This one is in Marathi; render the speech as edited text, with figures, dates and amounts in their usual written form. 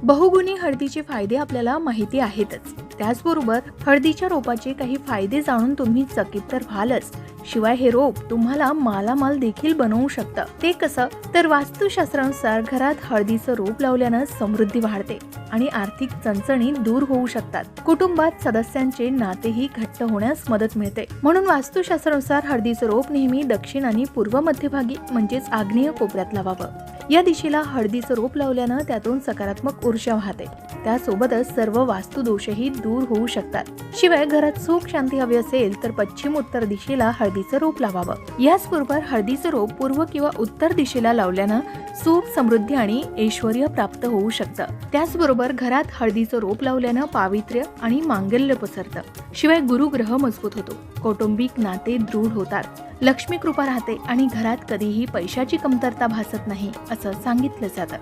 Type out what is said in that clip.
बहुगुणी हळदीचे फायदे आपल्याला माहिती आहेतच, त्याचबरोबर हळदीच्या रोपाचे काही फायदे जाणून तुम्ही चकित तर व्हालच. शिवाय हे रोप तुम्हाला मालामाल देखील बनवू शकतं. ते कसं तर वास्तुशास्त्रानुसार घरात हळदीचं रोप लावल्यानं समृद्धी वाढते आणि आर्थिक चणचणी दूर होऊ शकतात. कुटुंबात सदस्यांचे नातेही घट्ट होण्यास मदत मिळते. म्हणून वास्तुशास्त्रानुसार हळदीचं रोप नेहमी दक्षिण आणि पूर्व मध्यभागी म्हणजेच आग्नेय कोपऱ्यात लावावं. या दिशेला हळदीचं रोप लावल्यानं त्यातून सकारात्मक ऊर्जा वाहते. त्यासोबतच सर्व वास्तुदोषही दूर होऊ शकतात. शिवाय घरात सुख शांती हवी असेल तर पश्चिम उत्तर दिशेला हळदीचं रोप लावावं. याचबरोबर हळदीचं रोप पूर्व किंवा उत्तर दिशेला लावल्यानं सुख, समृद्धी आणि ऐश्वर्य प्राप्त होऊ शकतं. त्याचबरोबर घरात हळदीचं रोप लावल्यानं पावित्र्य आणि मांगल्य पसरतं. शिवाय गुरुग्रह मजबूत होतो, कौटुंबिक नाते दृढ होतात, लक्ष्मी कृपा राहते आणि घरात कधीही पैशाची कमतरता भासत नाही असं सांगितलं जातं.